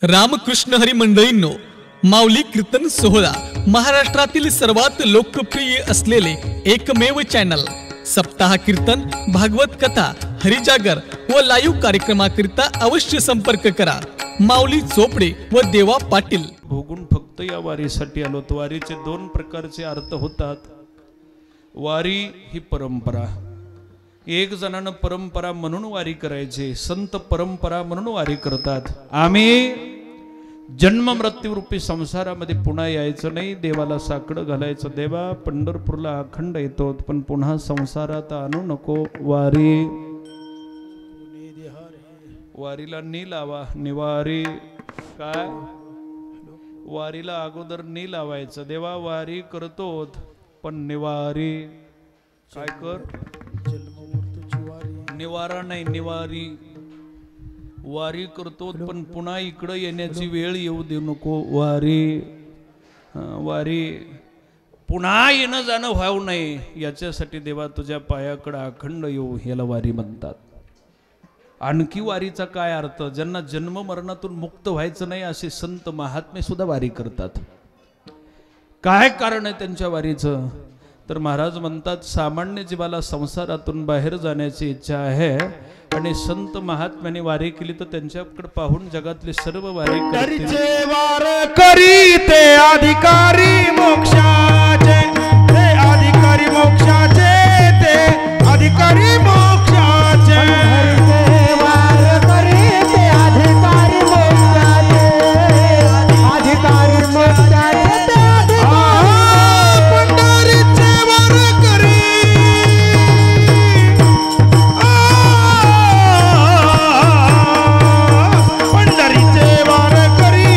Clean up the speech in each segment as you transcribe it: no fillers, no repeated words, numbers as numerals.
रामकृष्ण हरी मंडळींनो, माऊली कीर्तन सोहळा महाराष्ट्रातील सर्वात लोकप्रिय असलेले एकमेव चॅनल सप्ताह कीर्तन, भागवत कथा, हरिजागर व लाईव्ह कार्यक्रमाकरिता अवश्य संपर्क करा। माऊली चोपडे व देवा पाटील। भोगून फक्त या वारीसाठी आलो। वारीचे दोन प्रकारचे अर्थ होतात। वारी ही परंपरा, एक जणांना परंपरा म्हणून वारी करायचे, संत परंपरा म्हणून वारी करतात। आम्ही जन्म मृत्यू रूपी संसारामध्ये पुन्हा यायचं नाही, देवाला साकडं घालायचं। देवा पंढरपूरला अखंड येतो, पण पुन्हा संसारात आणू नको। वारीला नी लावा, निवारी काय वारीला अगोदर नी लावायचं। देवा वारी करतोत, पण निवारी काय कर, निवारा नाही निवारी। वारी करतो पण पुन्हा इकडे येण्याची वेळ येऊ देऊ नको। वारी पुन्हा येणं जाणं व्हावं नाही, याच्यासाठी देवा तुझ्या पायाकडे अखंड येऊ, याला वारी म्हणतात। आणखी वारीचा काय अर्थ? ज्यांना जन्म मरणातून मुक्त व्हायचं नाही असे संत महात्मे सुद्धा वारी करतात। काय कारण आहे त्यांच्या वारीचं? तर महाराज म्हणतात, सामान्य जीवाला संसारातून बाहेर जाण्याची इच्छा आहे आणि संत महात्म्याने वारी केली तर त्यांच्याकडे पाहून जगातले सर्व वारी करतील। वार करी ते अधिकारी मोक्षाचे, ते अधिकारी मोक्षाचे, ते अधिकारी मोक्षाचे। वार करी ते अधिकारी मोक्षाचे, अधिकारी मोक्षाचे, पंढरीचे वार करी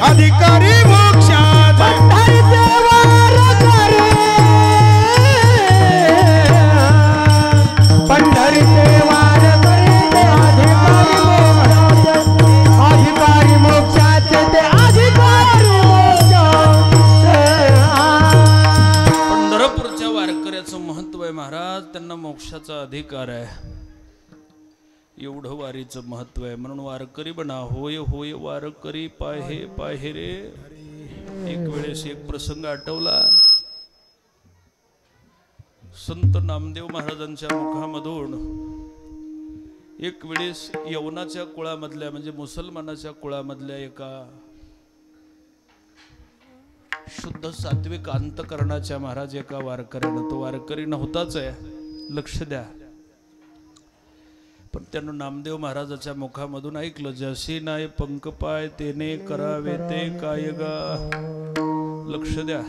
अधिकारी मोक्षाचे, पंढरीचे वार करी ते अधिकारी मोक्षाचे, अधिकारी मोक्षाचे, ते अधिकारी मोक्षाचे। पंढरपूरच्या वारकऱ्याचं महत्व आहे महाराज, त्यांना मोक्षाचा अधिकार आहे, एवढं वारीचं महत्व आहे। म्हणून वारकरी बना, होय होय वारकरी पाहे पाहे रे। एक वेळेस एक प्रसंग आठवला, संत नामदेव महाराजांच्या मुखामधून एक वेळेस यवनाच्या कुळामधल्या म्हणजे मुसलमानाच्या कुळामधल्या एका शुद्ध सात्विक अंतकरणाच्या महाराज एका वारकऱ्यानं, तो वारकरी नव्हताच आहे, लक्ष द्या, पण त्यानं नामदेव महाराजाच्या मुखामधून ऐकलं, जशी नाय पंख पाय तेने करावे ते काय गा। लक्ष द्या,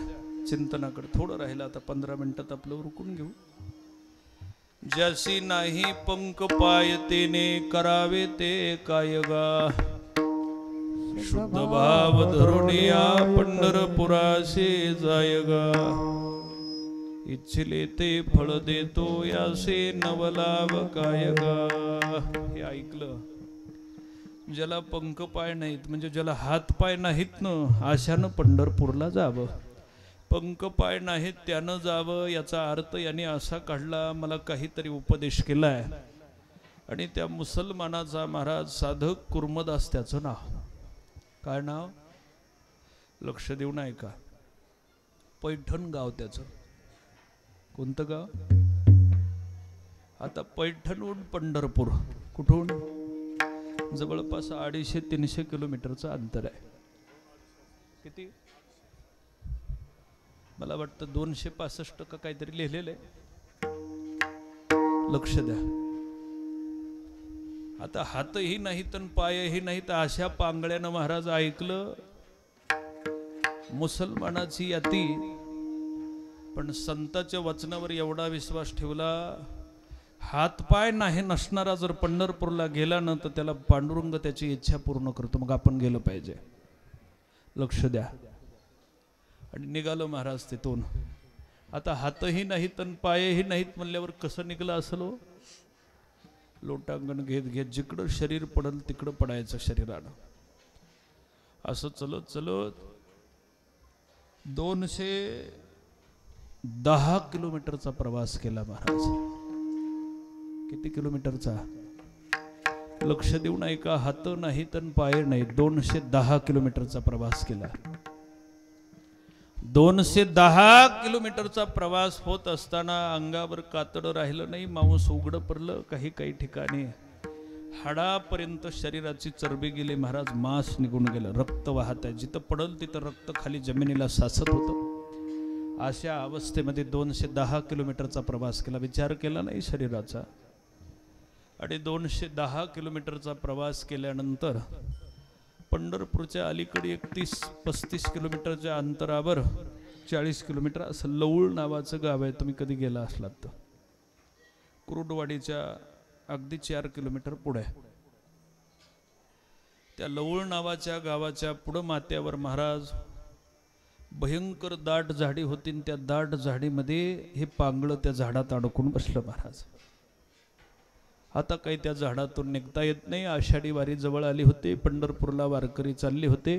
चिंतनाकडे थोडं राहिलं, आता 15 मिनिटात आपलं उरकून घेऊ। जशी नाही पंख पाय तेने करावे ते काय गा, शुद्ध भाव धरून या पंढरपुराशी जाय गा। इच्छिले ते फळ देतो यासे नवलाव काय गा। हे ऐकलं, ज्याला पंख पाय नाहीत म्हणजे ज्याला हात पाय नाहीत ना, अशानं पंढरपूरला जावं। पंख पाय नाहीत त्यानं जावं, याचा अर्थ याने असा काढला, मला काहीतरी उपदेश केलाय। आणि त्या मुसलमानाचा महाराज साधक कुर्मदास त्याचं नाव, काय नाव? लक्ष देऊन ऐका, पैठण गाव त्याचं। कोणतं गाव? आता पैठणहून पंढरपूर कुठून? जवळपास 250-300 किलोमीटरचं अंतर आहे। किती? मला वाटतं 265 का काहीतरी लिहिलेलं आहे, लक्ष द्या। आता हातही नाहीत आणि पायही नाहीत, अशा पांगळ्यानं महाराज ऐकलं मुसलमानाची याती, पण संतांच्या वचनावर एवढा विश्वास ठेवला, हातपाय नाही नसणारा जर पंढरपूरला गेला ना, तर त्याला पांडुरंग त्याची इच्छा पूर्ण करतो, मग आपण गेलं पाहिजे। लक्ष द्या। आणि निघालो महाराज तिथून। आता हातही नाहीत आणि पायही नाहीत म्हणल्यावर कसं निघलं असेल? लोटांगण घेत घेत जिकडं शरीर पडल तिकडं पडायचं शरीरानं। असं चलत चलत 210 किलोमीटरचा प्रवास केला महाराज। किती किलोमीटरचा? लक्ष देऊन ऐका, हात नाही तर पाय नाही, 210 किलोमीटरचा प्रवास केला. 210 किलोमीटरचा प्रवास होत असताना अंगावर कातडं राहिलं नाही, मांस उघडं पडलं. काही ठिकाणी हाडापर्यंत शरीराची चरबी गेली महाराज, मांस निघून गेलं, रक्त वाहत आहे, जिथं पडल तिथं रक्त खाली जमिनीला साचत होतं. अशा अवस्थेमध्ये 210 किलोमीटरचा प्रवास केला, विचार केला नाही शरीराचा. आणि 210 किलोमीटरचा प्रवास केल्यानंतर पंढरपूरच्या अलीकडे 31-35 किलोमीटरच्या अंतरावर 40 किलोमीटर असं लवळ नावाचं गाव आहे. तुम्ही कधी गेला असलात तर कुरुडवाडीच्या अगदी 4 किलोमीटर पुढे. त्या लवळ नावाच्या गावाच्या पुढं माथ्यावर महाराज भयंकर दाट झाडी होती. त्या दाट झाडीमध्ये हे पांगळं त्या झाडात अडकून बसलं महाराज. आता काही त्या झाडातून निघता येत नाही. आषाढी वारी जवळ आली होती, पंढरपूरला वारकरी चालले होते.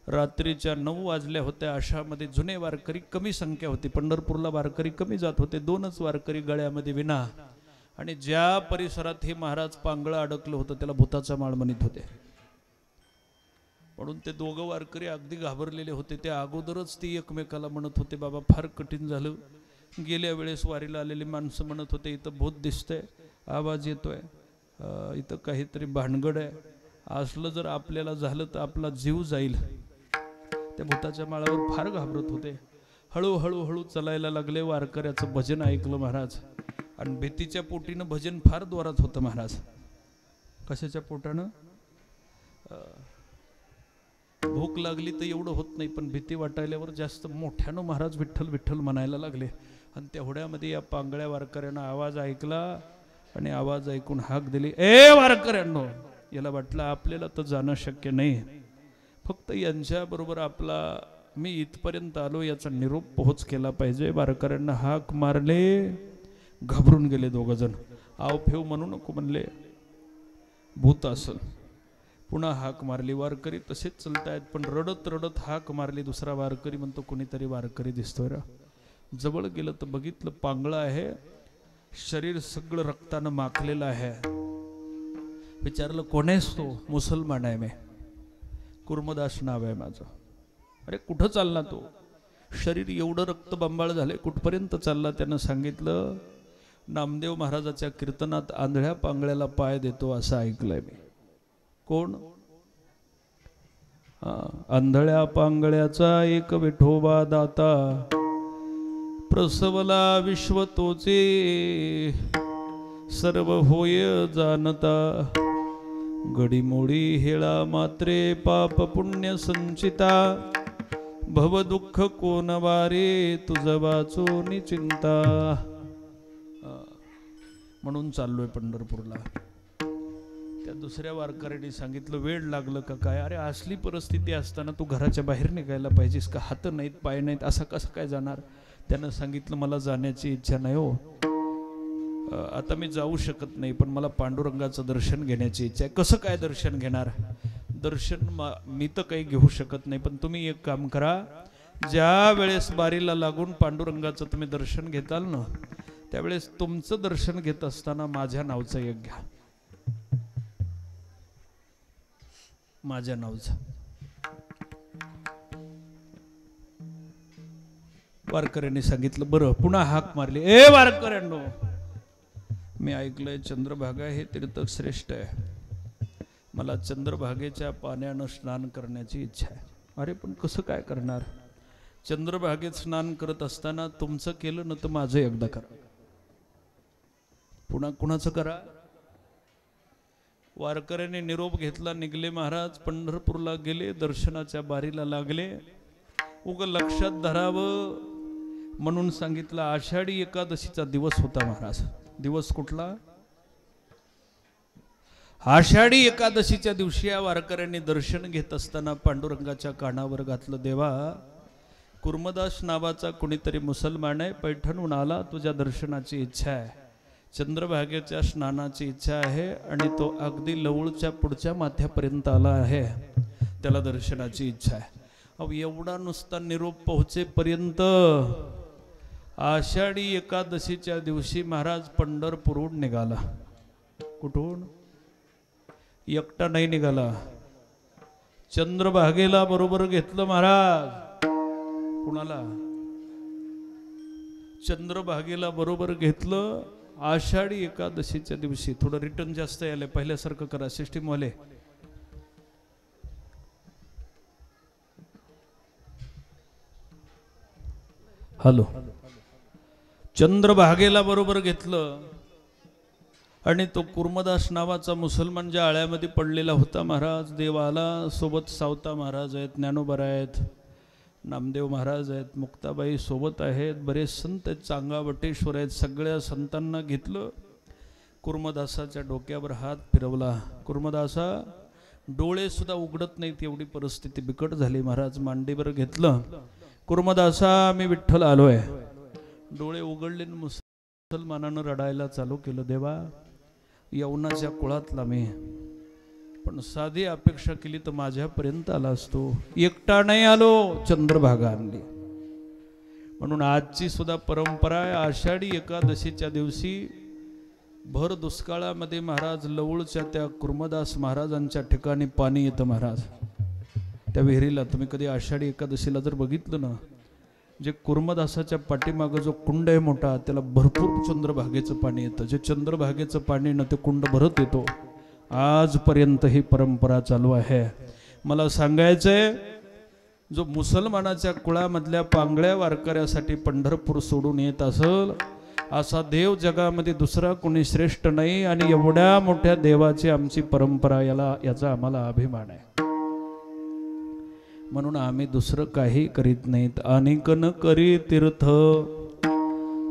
रात्रीच्या 9 वाजल्या होत्या. आषामध्ये जुने वारकरी कमी संख्या होती, पंढरपूरला वारकरी कमी जात होते. 2च वारकरी गळ्यामध्ये विना. आणि ज्या परिसरात हे महाराज पांगळं अडकलं होतं त्याला भूताचा माळ म्हणत होते. म्हणून ते दोघं वारकरी अगदी घाबरलेले होते. त्या अगोदरच ती एकमेकाला म्हणत होते, बाबा फार कठीण झालं. गेल्या वेळेस वारीला आलेली माणसं म्हणत होते, इथं भूत दिसतंय, आवाज येतोय, इथं काहीतरी भानगड आहे, असलं जर आपल्याला झालं तर आपला जीव जाईल. त्या भूताच्या माळावर फार घाबरत होते. हळूहळू चालायला लागले. वारकऱ्याचं भजन ऐकलं महाराज. आणि भीतीच्या पोटीनं भजन फार जोरात होतं महाराज. कशाच्या पोटानं? भूक लागली तर एवढं होत नाही, पण भीती वाटायल्यावर जास्त मोठ्यानं महाराज विठ्ठल विठ्ठल म्हणायला लागले. आणि तेवढ्यामध्ये या पांगळ्या वारकऱ्यानं आवाज ऐकला आणि आवाज ऐकून हाक दिली, ए वारकऱ्यांनो. याला वाटलं आपल्याला तर जाणं शक्य नाही, फक्त यांच्याबरोबर आपला मी इथपर्यंत आलो याचा निरोप पोहोच केला पाहिजे. वारकऱ्यांना हाक मारले. घाबरून गेले दोघंजण. आव फेव म्हणू नको म्हणले, भूत असल. पुन्हा हाक मारली. वारकरी तसेच चलतायत, पण रडत रडत हाक मारली. दुसरा वारकरी म्हणतो, कोणीतरी वारकरी दिसतोय रा. जवळ गेलं तर बघितलं पांगळं आहे, शरीर सगळं रक्तानं माखलेलं आहे. विचारलं कोण आहेस तो? मुसलमान आहे मी, कुर्मदास नाव आहे माझं. अरे कुठं चालला तो? शरीर एवढं रक्त बंबाळ झालंय, कुठपर्यंत चालला? त्यानं सांगितलं, नामदेव महाराजाच्या कीर्तनात आंधळ्या पांगळ्याला पाय देतो असं ऐकलंय मी. कोण? आंधळ्या पांगळ्याचा एक विठोबा दाता, प्रसवला विश्व तोचे, सर्व होय जाणता, घडीमोडी हेळा मात्रे, पाप पुण्य संचिता, भव दुःख कोण वारे, तुझ वाचून चिंता. म्हणून चाललोय पंढरपूरला. त्या दुसऱ्या वारकऱ्यांनी सांगितलं, वेळ लागलं का काय? अरे असली परिस्थिती असताना तू घराच्या बाहेर निघायला पाहिजेस का? हात नाहीत, पाय नाहीत, असं कसं काय जाणार? त्यानं सांगितलं, मला जाण्याची इच्छा नाही हो, आता मी जाऊ शकत नाही, पण मला पांडुरंगाचं दर्शन घेण्याची इच्छा आहे. कसं काय दर्शन घेणार? दर्शन मी तर काही घेऊ शकत नाही, पण तुम्ही एक काम करा, ज्या वेळेस बारीला लागून पांडुरंगाचं तुम्ही दर्शन घेताल ना, त्यावेळेस तुमचं दर्शन घेत असताना माझ्या नावचं एक घ्या, माझ्या नावचं. वारकऱ्यांनी सांगितलं, बरं. पुन्हा हाक मारली, ए वारकऱ्यांनो, मी ऐकलंय चंद्रभागा हे तीर्थ श्रेष्ठ आहे, मला चंद्रभागेच्या पाण्यानं स्नान करण्याची इच्छा आहे. अरे पण कसं काय करणार? चंद्रभागेत स्नान करत असताना तुमचं केलं ना तर माझं एकदा करा. पुन्हा कुणाचं करा? वारकऱ्याने निरोप घेतला, निघले महाराज. पंढरपूरला गेले, दर्शनाच्या बारीला लागले. उग लक्षात धरावं म्हणून सांगितलं, आषाढी एकादशीचा दिवस होता महाराज. दिवस कुठला? आषाढी एकादशीच्या दिवशी या वारकऱ्यांनी दर्शन घेत असताना पांडुरंगाच्या कानावर घातलं, देवा, कुर्मदास नावाचा कोणीतरी मुसलमान आहे, पैठणहून आला, तुझ्या दर्शनाची इच्छा आहे, चंद्रभागेच्या स्नानाची इच्छा आहे, आणि तो अगदी लवळच्या पुढच्या माथ्यापर्यंत आला आहे, त्याला दर्शनाची इच्छा आहे. अहो एवढा नुसता निरोप पोहोचेपर्यंत आषाढी एकादशीच्या दिवशी महाराज पंढरपूरहून निघाला. कुठून? एकटा नाही निघाला, चंद्रभागेला बरोबर घेतलं महाराज. कुणाला? चंद्रभागेला बरोबर घेतलं. आषाढी एकादशीच्या दिवशी. थोडं रिटर्न जास्त आले, पहिल्यासारखं करा सिस्टीम वाले. हॅलो. चंद्रभागेला बरोबर घेतलं आणि तो कुर्मदास नावाचा मुसलमान ज्या आळ्यामध्ये पडलेला होता महाराज, देव आला. सोबत सावता महाराज आहेत, ज्ञानोबा आहेत, नामदेव महाराज आहेत, मुक्ताबाई सोबत आहेत, बरेच संत आहेत, चांगा वटेश्वर आहेत. सगळ्या संतांना घेतलं. कुर्मदासाच्या डोक्यावर हात फिरवला. कुर्मदासा डोळे सुद्धा उघडत नाहीत, एवढी परिस्थिती बिकट झाली महाराज. मांडीवर घेतलं. कुर्मदासा मी विठ्ठल आलोय. डोळे उघडले, मुसलमानानं रडायला चालू केलं. देवा, यवनाच्या कुळातला मी, पण साधी अपेक्षा केली तर माझ्यापर्यंत आला असतो. एकटा नाही आलो, चंद्रभागा आणली. म्हणून आजची सुद्धा परंपरा आहे. आषाढी एकादशीच्या दिवशी भर दुष्काळामध्ये महाराज लवळच्या त्या कुर्मदास महाराजांच्या ठिकाणी पाणी येतं महाराज. त्या विहिरीला तुम्ही कधी आषाढी एकादशीला जर बघितलं ना, जे कुर्मदासाच्या पाठीमागं जो कुंड आहे मोठा, त्याला भरपूर चंद्रभागेचं पाणी येतं. जे चंद्रभागेचं पाणी ना, ते कुंड भरत येतो. आजपर्यंत ही परंपरा चालू आहे. मला सांगायचंय, जो मुसलमानाच्या कुळामधल्या पांगळ्या वारकऱ्यासाठी पंढरपूर सोडून येत असेल, असा देव जगामध्ये दुसरा कोणी श्रेष्ठ नाही. आणि एवढ्या मोठ्या देवाची आमची परंपरा, याचा आम्हाला अभिमान आहे. म्हणून आम्ही दुसरं काही करीत नाहीत. अनेकन करी तीर्थ,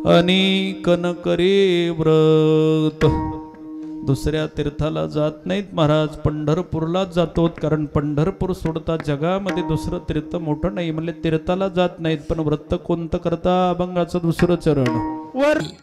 अनेकन करी व्रत. दुसऱ्या तीर्थाला जात नाहीत महाराज, पंढरपूरलाच जातो. कारण पंढरपूर सोडता जगामध्ये दुसरं तीर्थ मोठं नाही. म्हणजे तीर्थाला जात नाहीत, पण व्रत कोणतं करता? अभंगाचं दुसरं चरण वर